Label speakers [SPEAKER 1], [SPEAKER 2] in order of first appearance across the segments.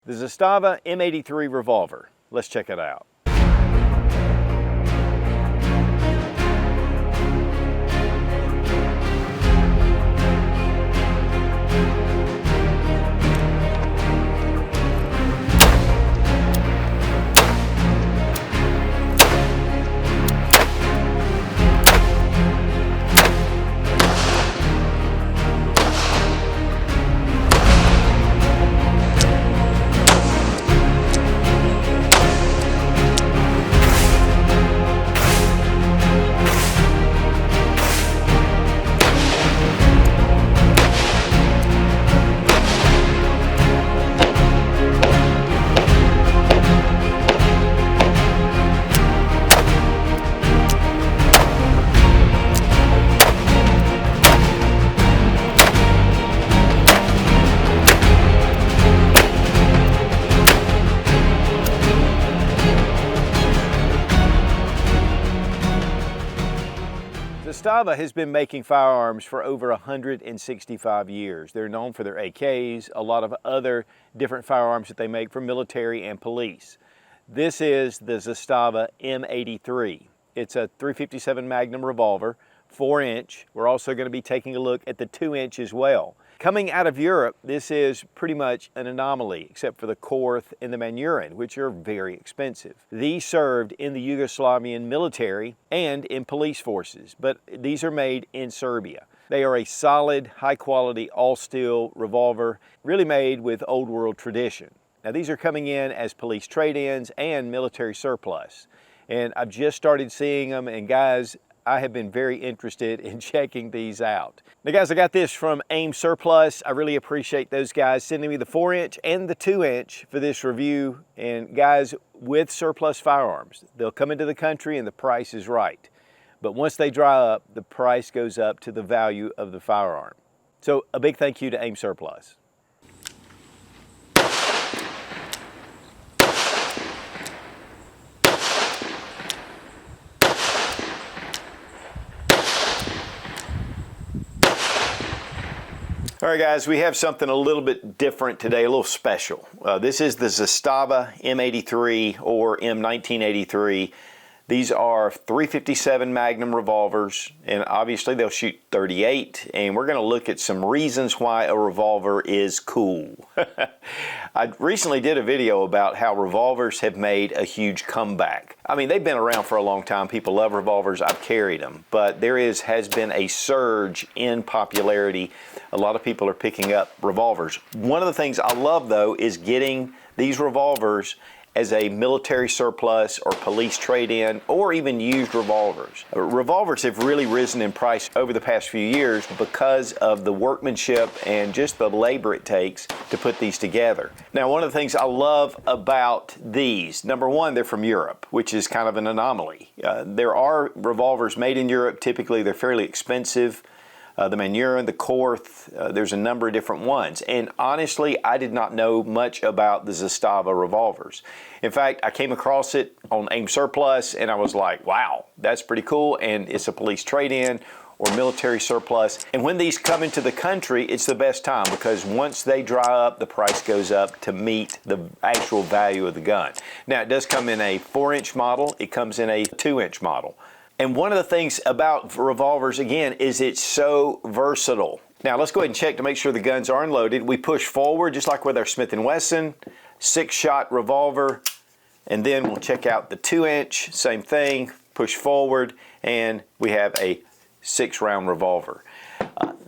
[SPEAKER 1] The Zastava M83 Revolver. Let's check it out. Zastava has been making firearms for over 165 years. They're known for their AKs, a lot of other different firearms that they make for military and police. This is the Zastava M83. It's a .357 Magnum revolver, 4-inch. We're also going to be taking a look at the 2-inch as well. Coming out of Europe, this is pretty much an anomaly, except for the Korth and the Magnum, which are very expensive. These served in the Yugoslavian military and in police forces, but these are made in Serbia. They are a solid, high-quality, all-steel revolver, really made with old world tradition. Now, these are coming in as police trade-ins and military surplus. And I've just started seeing them, and guys, I have been very interested in checking these out. Now guys, I got this from AIM Surplus. I really appreciate those guys sending me the 4-inch and the 2-inch for this review. And guys, with surplus firearms, they'll come into the country and the price is right. But once they dry up, the price goes up to the value of the firearm. So a big thank you to AIM Surplus. All right guys, we have something a little bit different today, a little special. This is the Zastava M83 or M1983. These are .357 Magnum revolvers, and obviously they'll shoot .38, and we're going to look at some reasons why a revolver is cool. I recently did a video about how revolvers have made a huge comeback. I mean, they've been around for a long time. People love revolvers. I've carried them, but there has been a surge in popularity. A lot of people are picking up revolvers. One of the things I love, though, is getting these revolvers as a military surplus or police trade-in or even used revolvers. Revolvers have really risen in price over the past few years because of the workmanship and just the labor it takes to put these together. Now, one of the things I love about these, number one, they're from Europe, which is kind of an anomaly. There are revolvers made in Europe. Typically, they're fairly expensive. The Magnum, the Korth, there's a number of different ones. And honestly, I did not know much about the Zastava revolvers. In fact, I came across it on AIM Surplus and I was like, wow, that's pretty cool. And it's a police trade-in or military surplus. And when these come into the country, it's the best time because once they dry up, the price goes up to meet the actual value of the gun. Now, it does come in a 4-inch model. It comes in a 2-inch model. And one of the things about revolvers, again, is it's so versatile. Now, let's go ahead and check to make sure the guns are unloaded. We push forward, just like with our Smith & Wesson, 6-shot revolver. And then we'll check out the 2-inch, same thing, push forward, and we have a 6-round revolver.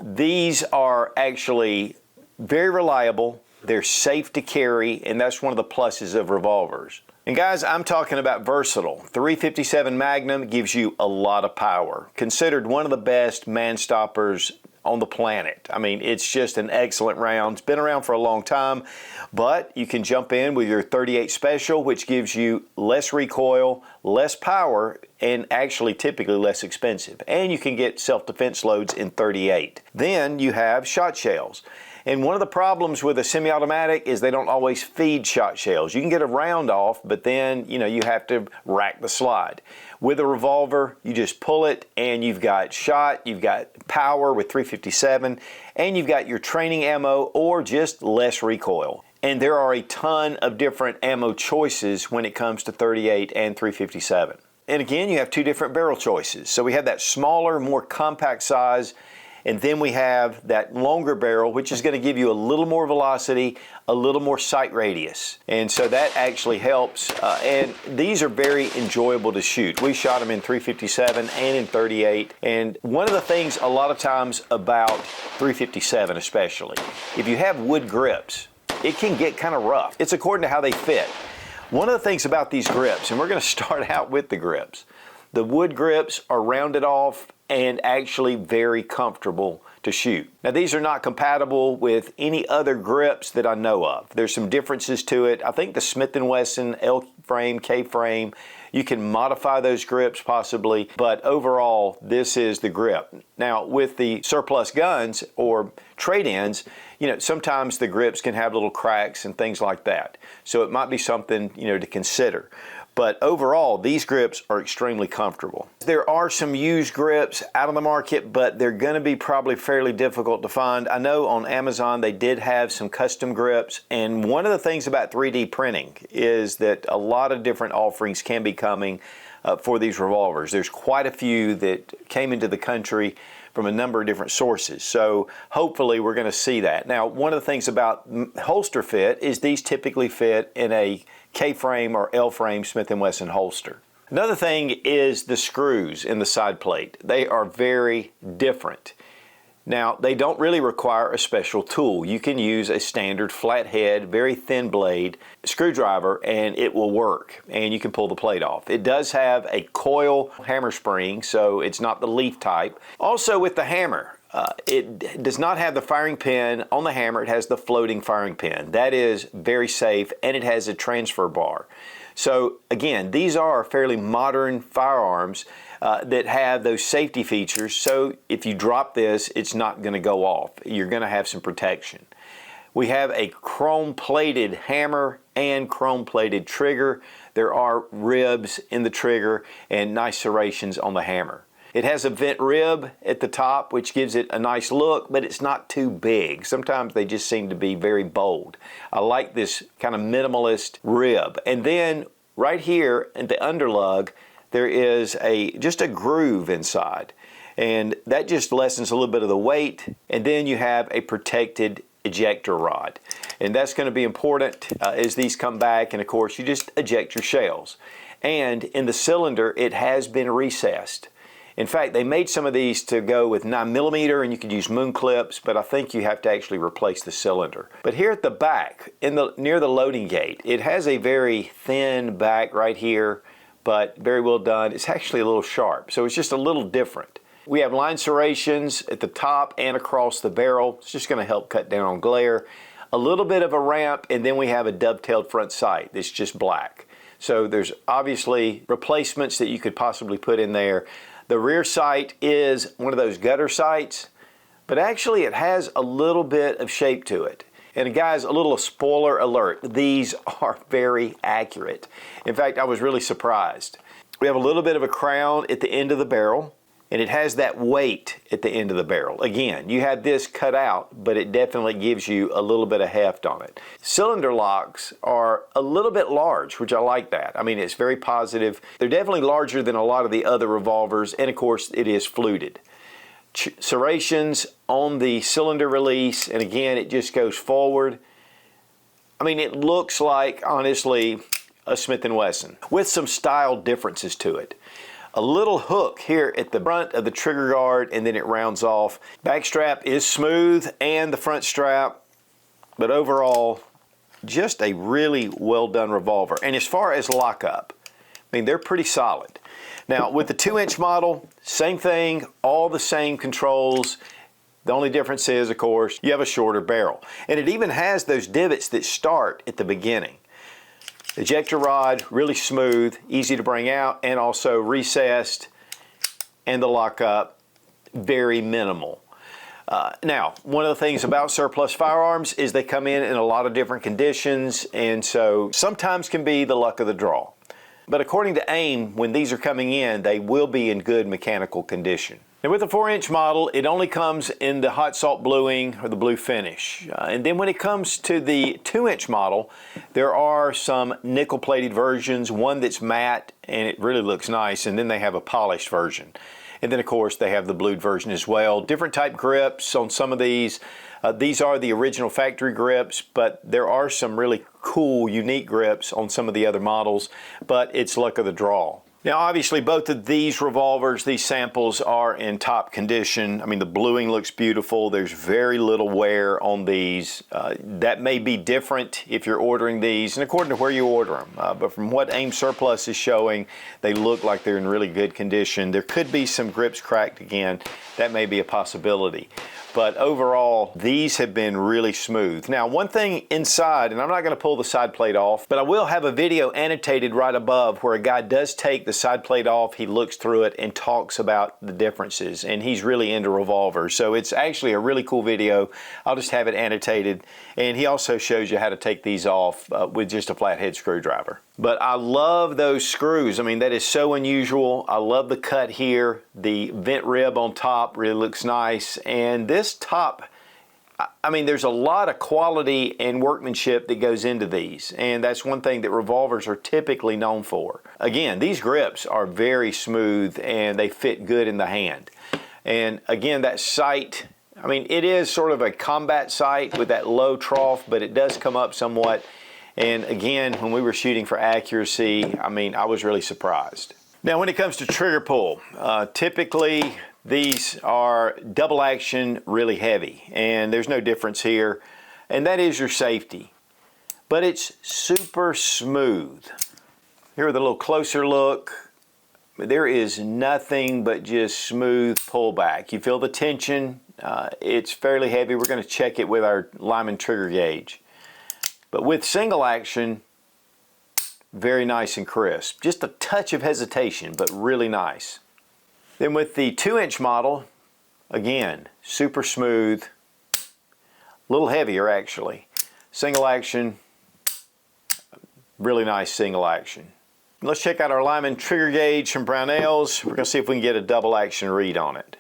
[SPEAKER 1] These are actually very reliable. They're safe to carry, and that's one of the pluses of revolvers. And guys, I'm talking about versatile. .357 Magnum gives you a lot of power. Considered one of the best man stoppers on the planet. I mean, it's just an excellent round. It's been around for a long time, but you can jump in with your .38 Special, which gives you less recoil, less power, and actually typically less expensive. And you can get self-defense loads in .38. Then you have shot shells. And one of the problems with a semi-automatic is they don't always feed shot shells. You can get a round off, but then, you have to rack the slide. With a revolver, you just pull it and you've got shot, you've got power with .357, and you've got your training ammo or just less recoil. And there are a ton of different ammo choices when it comes to 38 and 357. And again, you have two different barrel choices. So we have that smaller, more compact size, and then we have that longer barrel, which is going to give you a little more velocity, a little more sight radius. And so that actually helps. And these are very enjoyable to shoot. We shot them in 357 and in 38. And one of the things a lot of times about 357 especially, if you have wood grips, it can get kind of rough. It's according to how they fit. One of the things about these grips, and we're going to start out with the grips, the wood grips are rounded off and actually very comfortable to shoot. Now these are not compatible with any other grips that I know of. There's some differences to it. I think the Smith & Wesson L frame, K frame, you can modify those grips possibly, but overall this is the grip. Now with the surplus guns or trade-ins, you know, sometimes the grips can have little cracks and things like that. So it might be something, you know, to consider. But overall, these grips are extremely comfortable. There are some used grips out on the market, but they're going to be probably fairly difficult to find. I know on Amazon they did have some custom grips, and one of the things about 3D printing is that a lot of different offerings can be coming for these revolvers. There's quite a few that came into the country from a number of different sources. So hopefully we're going to see that. Now, one of the things about holster fit is these typically fit in a K-frame or L-frame Smith & Wesson holster. Another thing is the screws in the side plate. They are very different. Now, they don't really require a special tool. You can use a standard flathead, very thin blade screwdriver and it will work, and you can pull the plate off. It does have a coil hammer spring, so it's not the leaf type. Also with the hammer, it does not have the firing pin on the hammer. It has the floating firing pin. That is very safe, and it has a transfer bar. So again, these are fairly modern firearms that have those safety features. So if you drop this, it's not going to go off. You're going to have some protection. We have a chrome-plated hammer and chrome-plated trigger. There are ribs in the trigger and nice serrations on the hammer. It has a vent rib at the top, which gives it a nice look, but it's not too big. Sometimes they just seem to be very bold. I like this kind of minimalist rib. And then right here at the underlug, there is just a groove inside. And that just lessens a little bit of the weight. And then you have a protected ejector rod. And that's going to be important as these come back. And of course, you just eject your shells. And in the cylinder, it has been recessed. In fact, they made some of these to go with 9mm, and you could use moon clips, but I think you have to actually replace the cylinder. But here at the back, near the loading gate, it has a very thin back right here, but very well done. It's actually a little sharp, so it's just a little different. We have line serrations at the top and across the barrel. It's just going to help cut down on glare. A little bit of a ramp, and then we have a dovetailed front sight that's just black. So there's obviously replacements that you could possibly put in there. The rear sight is one of those gutter sights, but actually it has a little bit of shape to it. And guys, a little spoiler alert, these are very accurate. In fact, I was really surprised. We have a little bit of a crown at the end of the barrel, and it has that weight at the end of the barrel. Again, you had this cut out, but it definitely gives you a little bit of heft on it. Cylinder locks are a little bit large, which I like that. I mean, it's very positive. They're definitely larger than a lot of the other revolvers, and of course, it is fluted. Serrations on the cylinder release, and again, it just goes forward. I mean, it looks like, honestly, a Smith & Wesson with some style differences to it. A little hook here at the front of the trigger guard, and then it rounds off. Back strap is smooth, and the front strap, but overall, just a really well done revolver. And as far as lockup, I mean, they're pretty solid. Now, with the 2-inch model, same thing, all the same controls. The only difference is, of course, you have a shorter barrel. And it even has those divots that start at the beginning. Ejector rod, really smooth, easy to bring out, and also recessed, and the lockup, very minimal. Now, one of the things about surplus firearms is they come in a lot of different conditions, and so sometimes can be the luck of the draw. But according to AIM, when these are coming in, they will be in good mechanical condition. Now with the 4-inch model, it only comes in the hot salt bluing or the blue finish. And then when it comes to the 2-inch model, there are some nickel-plated versions, one that's matte and it really looks nice, and then they have a polished version. And then of course they have the blued version as well. Different type grips on some of these. These are the original factory grips, but there are some really cool, unique grips on some of the other models, but it's luck of the draw. Now obviously both of these revolvers, these samples, are in top condition. I mean, the bluing looks beautiful. There's very little wear on these. That may be different if you're ordering these and according to where you order them. But from what Aim Surplus is showing, they look like they're in really good condition. There could be some grips cracked again. That may be a possibility. But overall, these have been really smooth. Now, one thing inside, and I'm not going to pull the side plate off, but I will have a video annotated right above where a guy does take the side plate off, he looks through it and talks about the differences, and he's really into revolvers. So it's actually a really cool video. I'll just have it annotated, and he also shows you how to take these off with just a flathead screwdriver. But I love those screws. I mean, that is so unusual. I love the cut here. The vent rib on top really looks nice. And this top, I mean, there's a lot of quality and workmanship that goes into these. And that's one thing that revolvers are typically known for. Again, these grips are very smooth and they fit good in the hand. And again, that sight, I mean, it is sort of a combat sight with that low trough, but it does come up somewhat. And again, when we were shooting for accuracy, I mean, I was really surprised. Now, when it comes to trigger pull, typically these are double action, really heavy, and there's no difference here, and that is your safety. But it's super smooth. Here with a little closer look, there is nothing but just smooth pullback. You feel the tension. It's fairly heavy. We're going to check it with our Lyman trigger gauge. But with single action, very nice and crisp. Just a touch of hesitation, but really nice. Then with the 2-inch model, again, super smooth, a little heavier actually. Single action, really nice single action. Let's check out our Lyman trigger gauge from Brownells. We're going to see if we can get a double action read on it.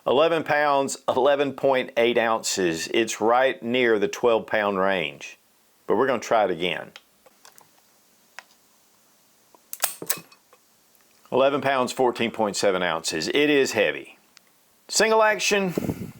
[SPEAKER 1] 11 pounds, 11.8 ounces. It's right near the 12-pound range. But we're going to try it again. 11 pounds, 14.7 ounces. It is heavy. Single action,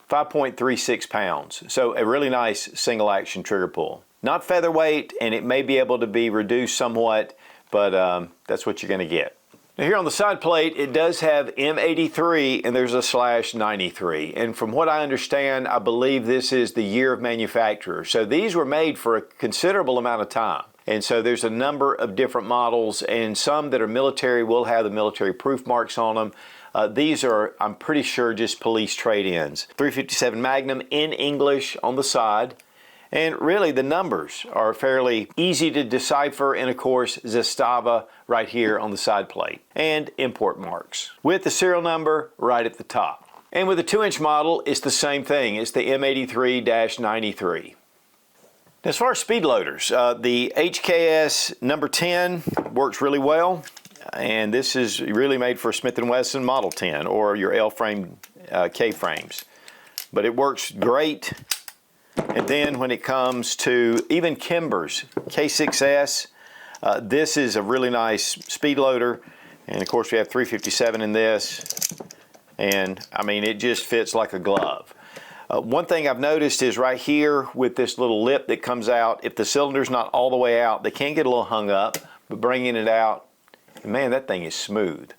[SPEAKER 1] 5.36 pounds. So a really nice single action trigger pull. Not featherweight, and it may be able to be reduced somewhat, but that's what you're going to get. Now here on the side plate, it does have M83 and there's a /93. And from what I understand, I believe this is the year of manufacturer. So these were made for a considerable amount of time. And so there's a number of different models, and some that are military will have the military proof marks on them. These are, I'm pretty sure, just police trade-ins. 357 Magnum in English on the side. And really the numbers are fairly easy to decipher, and of course Zastava right here on the side plate, and import marks with the serial number right at the top. And with the 2-inch model, it's the same thing. It's the M83-93. As far as speed loaders, the HKS number 10 works really well, and this is really made for Smith & Wesson Model 10 or your L-frame K-frames. But it works great. And then when it comes to even Kimber's K6S, this is a really nice speed loader. And of course we have 357 in this. And I mean, it just fits like a glove. One thing I've noticed is right here with this little lip that comes out, if the cylinder's not all the way out, they can get a little hung up, but bringing it out, man, that thing is smooth.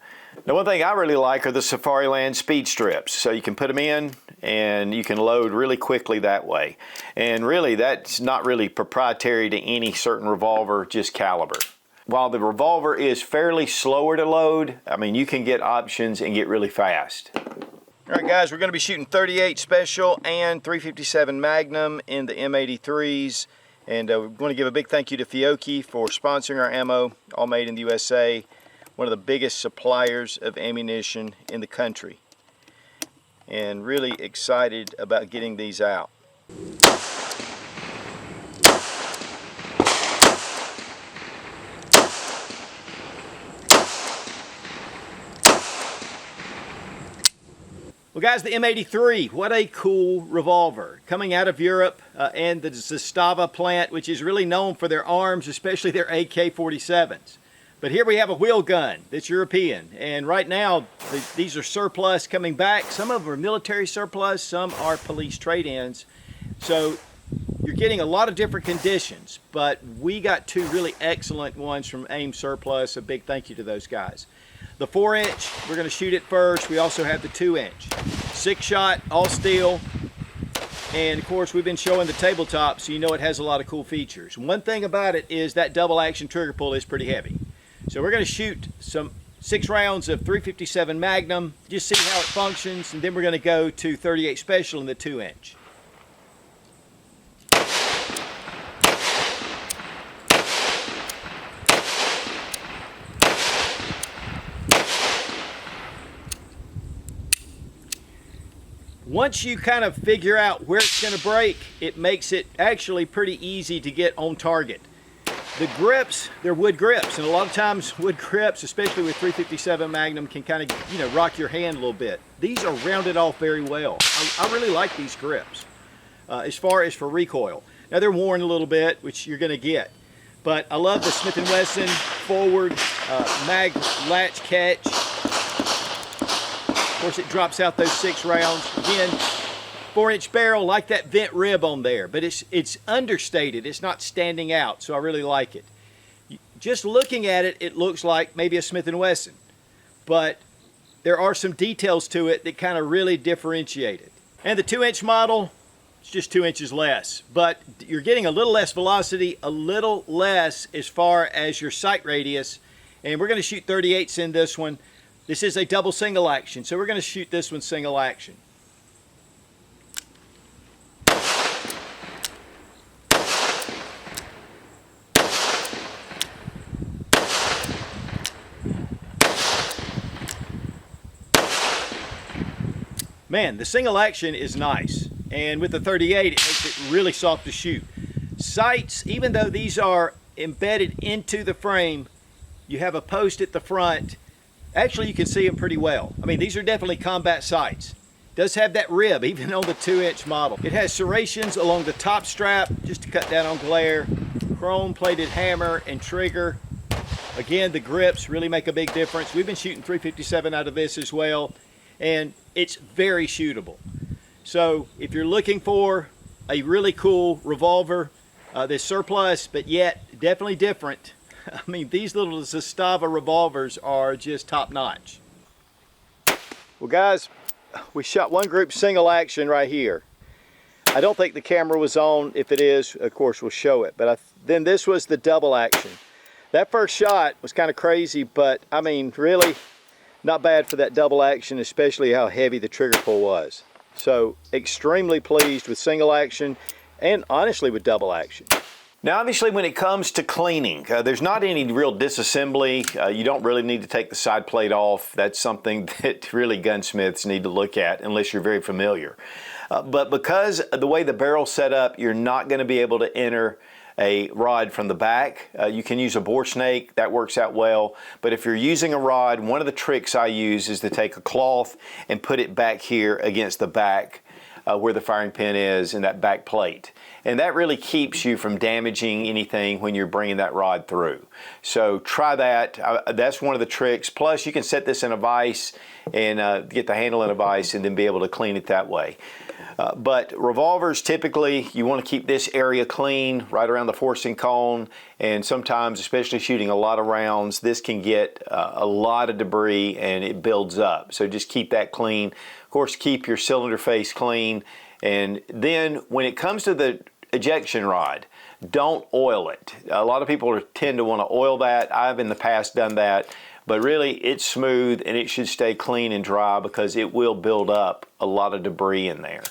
[SPEAKER 1] Now, one thing I really like are the Safariland speed strips. So you can put them in and you can load really quickly that way. And really, that's not really proprietary to any certain revolver, just caliber. While the Revolver is fairly slower to load, I mean, you can get options and get really fast. All right, guys, we're going to be shooting 38 Special and 357 Magnum in the M83s. And we're going to give a big thank you to Fiocchi for sponsoring our ammo, all made in the USA. One of the biggest suppliers of ammunition in the country. And really excited about getting these out. Well guys, the M83, what a cool revolver. Coming out of Europe and the Zastava plant, which is really known for their arms, especially their AK-47s. But here we have a wheel gun that's European, and right now these are surplus coming back. Some of them are military surplus, some are police trade-ins. So you're getting a lot of different conditions, but we got two really excellent ones from AIM Surplus. A big thank you to those guys. The 4-inch, we're going to shoot it first. We also have the 2-inch. 6-shot, all steel. And of course, we've been showing the tabletop, so you know it has a lot of cool features. One thing about it is that double action trigger pull is pretty heavy. So we're going to shoot 6 rounds of 357 Magnum, just see how it functions, and then we're going to go to 38 Special in the 2-inch. Once you kind of figure out where it's going to break, it makes it actually pretty easy to get on target. The grips, they're wood grips, and a lot of times wood grips, especially with 357 Magnum, can kind of, you know, rock your hand a little bit. These are rounded off very well. I really like these grips as far as for recoil. Now they're worn a little bit, which you're going to get, but I love the Smith & Wesson forward mag latch catch. Of course, it drops out those 6 rounds. Again, 4-inch barrel, like that vent rib on there, but it's understated. It's not standing out, so I really like it. Just looking at it, it looks like maybe a Smith & Wesson, but there are some details to it that kind of really differentiate it. And the 2-inch model, it's just 2 inches less, but you're getting a little less velocity, a little less as far as your sight radius, and we're going to shoot 38s in this one. This is a double single action, so we're going to shoot this one single action. Man, the single action is nice, and with the 38 it makes it really soft to shoot. Sights, even though these are embedded into the frame, you have a post at the front. Actually, you can see them pretty well. I mean, these are definitely combat sights. It does have that rib, even on the 2-inch model. It has serrations along the top strap, just to cut down on glare. Chrome-plated hammer and trigger. Again, the grips really make a big difference. We've been shooting 357 out of this as well, and it's very shootable. So, if you're looking for a really cool revolver, that's surplus, but yet definitely different, I mean, these little Zastava revolvers are just top-notch. Well, guys, we shot one group single action right here. I don't think the camera was on. If it is, of course, we'll show it. But then this was the double action. That first shot was kind of crazy, but I mean, really not bad for that double action, especially how heavy the trigger pull was. So, extremely pleased with single action and honestly with double action. Now obviously when it comes to cleaning, there's not any real disassembly. You don't really need to take the side plate off. That's something that really gunsmiths need to look at unless you're very familiar. But because of the way the barrel's set up, you're not going to be able to enter a rod from the back. You can use a bore snake, that works out well. But if you're using a rod, one of the tricks I use is to take a cloth and put it back here against the back where the firing pin is and that back plate. And that really keeps you from damaging anything when you're bringing that rod through. So try that. That's one of the tricks. Plus you can set this in a vise and get the handle in a vise and then be able to clean it that way. But revolvers, typically you want to keep this area clean right around the forcing cone, and sometimes, especially shooting a lot of rounds, this can get a lot of debris and it builds up. So just keep that clean. Of course, keep your cylinder face clean. And then when it comes to the ejection rod, don't oil it. A lot of people tend to want to oil that. I've in the past done that, but really it's smooth and it should stay clean and dry because it will build up a lot of debris in there.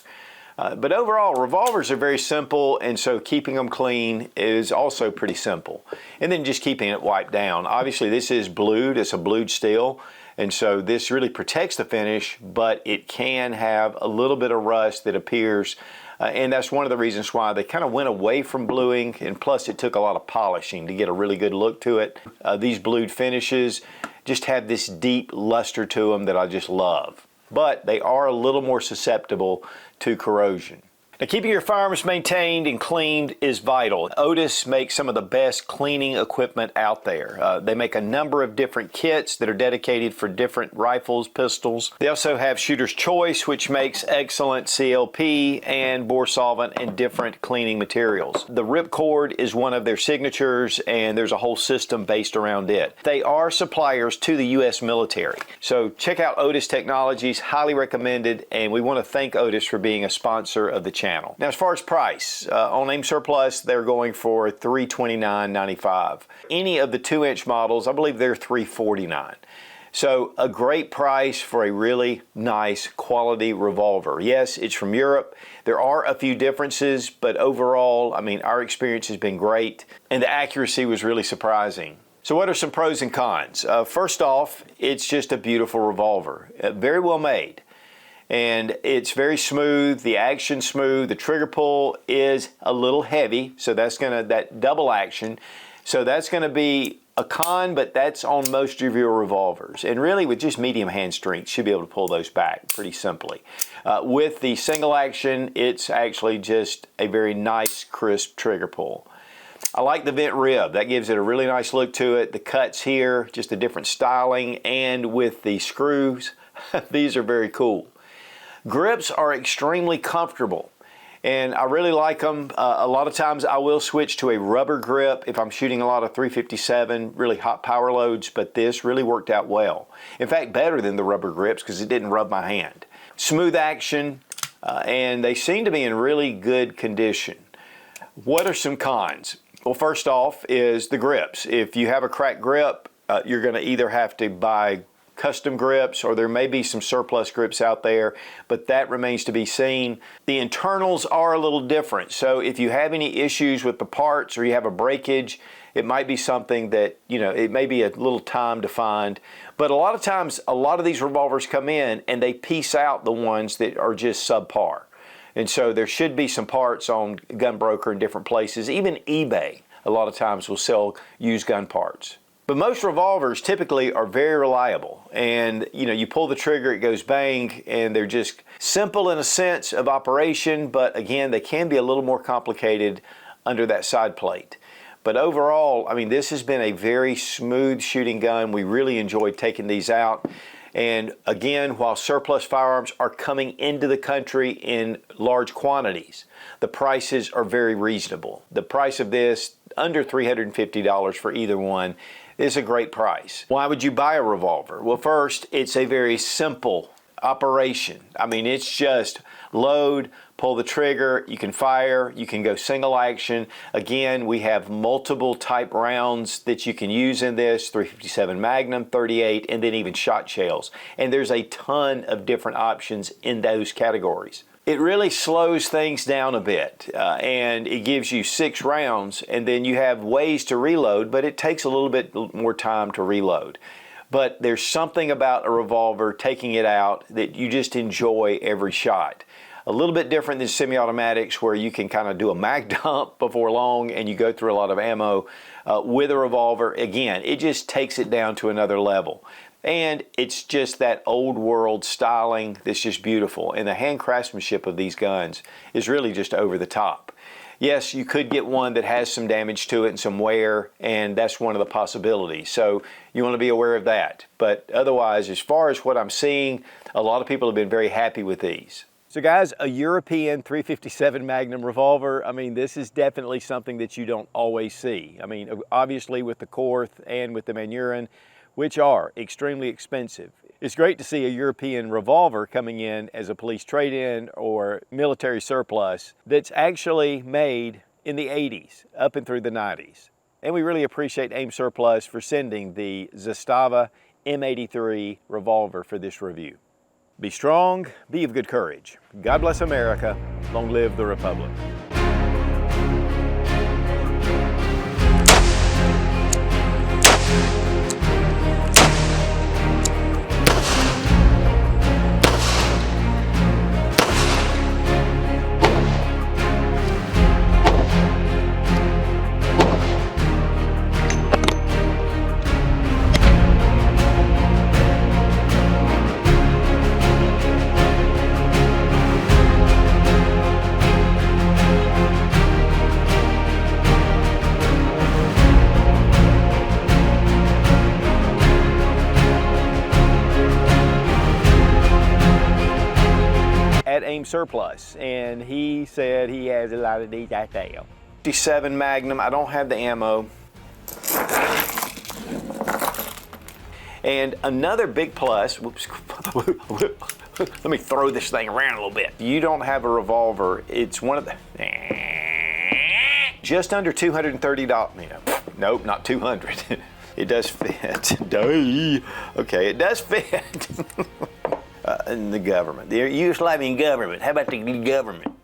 [SPEAKER 1] But overall, revolvers are very simple, and so keeping them clean is also pretty simple. And then just keeping it wiped down. Obviously this is blued, it's a blued steel, and so this really protects the finish, but it can have a little bit of rust that appears, and that's one of the reasons why they kind of went away from bluing, and plus it took a lot of polishing to get a really good look to it. These blued finishes just have this deep luster to them that I just love. but they are a little more susceptible to corrosion. Now, keeping your firearms maintained and cleaned is vital. Otis makes some of the best cleaning equipment out there. They make a number of different kits that are dedicated for different rifles, pistols. They also have Shooter's Choice, which makes excellent CLP and bore solvent and different cleaning materials. The Ripcord is one of their signatures, and there's a whole system based around it. They are suppliers to the U.S. military. So check out Otis Technologies, highly recommended, and we want to thank Otis for being a sponsor of the channel. Now, as far as price, on Aim Surplus, they're going for $329.95. Any of the 2-inch models, I believe they're $349. So a great price for a really nice quality revolver. Yes, it's from Europe. There are a few differences, but overall, I mean, our experience has been great, and the accuracy was really surprising. So what are some pros and cons? First off, it's just a beautiful revolver, very well made. And it's very smooth, the action's smooth, the trigger pull is a little heavy, so that's that double action. So that's gonna be a con, but that's on most of your revolvers. And really with just medium hand strength, you should be able to pull those back pretty simply. With the single action, it's actually just a very nice, crisp trigger pull. I like the vent rib. That gives it a really nice look to it. The cuts here, just a different styling, and with the screws, these are very cool. Grips are extremely comfortable, and I really like them. A lot of times I will switch to a rubber grip if I'm shooting a lot of 357, really hot power loads, but this really worked out well. In fact, better than the rubber grips because it didn't rub my hand. Smooth action, and they seem to be in really good condition. What are some cons? Well, first off is the grips. If you have a cracked grip, you're going to either have to buy custom grips, or there may be some surplus grips out there, but that remains to be seen. The internals are a little different, so if you have any issues with the parts or you have a breakage, it might be something that, you know, it may be a little time to find. But a lot of times, a lot of these revolvers come in and they piece out the ones that are just subpar. And so there should be some parts on Gunbroker and different places. Even eBay a lot of times will sell used gun parts. But most revolvers typically are very reliable, and you know, you pull the trigger, it goes bang, and they're just simple in a sense of operation, but again, they can be a little more complicated under that side plate. But overall, I mean, this has been a very smooth shooting gun. We really enjoyed taking these out. And again, while surplus firearms are coming into the country in large quantities, the prices are very reasonable. The price of this, under $350 for either one, is a great price. Why would you buy a revolver? Well, first, it's a very simple operation. I mean, it's just load, pull the trigger, you can fire, you can go single action. Again, we have multiple type rounds that you can use in this, 357 Magnum, 38, and then even shot shells. And there's a ton of different options in those categories. It really slows things down a bit, and it gives you 6 rounds, and then you have ways to reload, but it takes a little bit more time to reload. But there's something about a revolver, taking it out, that you just enjoy every shot. A little bit different than semi-automatics, where you can kind of do a mag dump before long and you go through a lot of ammo. With a revolver, again, it just takes it down to another level. And it's just that old world styling that's just beautiful. And the hand craftsmanship of these guns is really just over the top. Yes, you could get one that has some damage to it and some wear, and that's one of the possibilities. So you want to be aware of that. But otherwise, as far as what I'm seeing, a lot of people have been very happy with these. So guys, a European 357 Magnum revolver, I mean, this is definitely something that you don't always see. I mean, obviously with the Korth and with the Manurin, which are extremely expensive. It's great to see a European revolver coming in as a police trade-in or military surplus that's actually made in the 80s up and through the 90s. And we really appreciate Aim Surplus for sending the Zastava M83 Revolver for this review. Be strong, be of good courage. God bless America. Long live the Republic.
[SPEAKER 2] came surplus, and he said he has a lot of these out there.
[SPEAKER 1] 57 Magnum, I don't have the ammo. And another big plus, whoops, let me throw this thing around a little bit. You don't have a revolver, it's one of the, just under $230, you know, nope, not 200. It does fit, okay, it does fit. And the government, the Yugoslavian government, how about the government?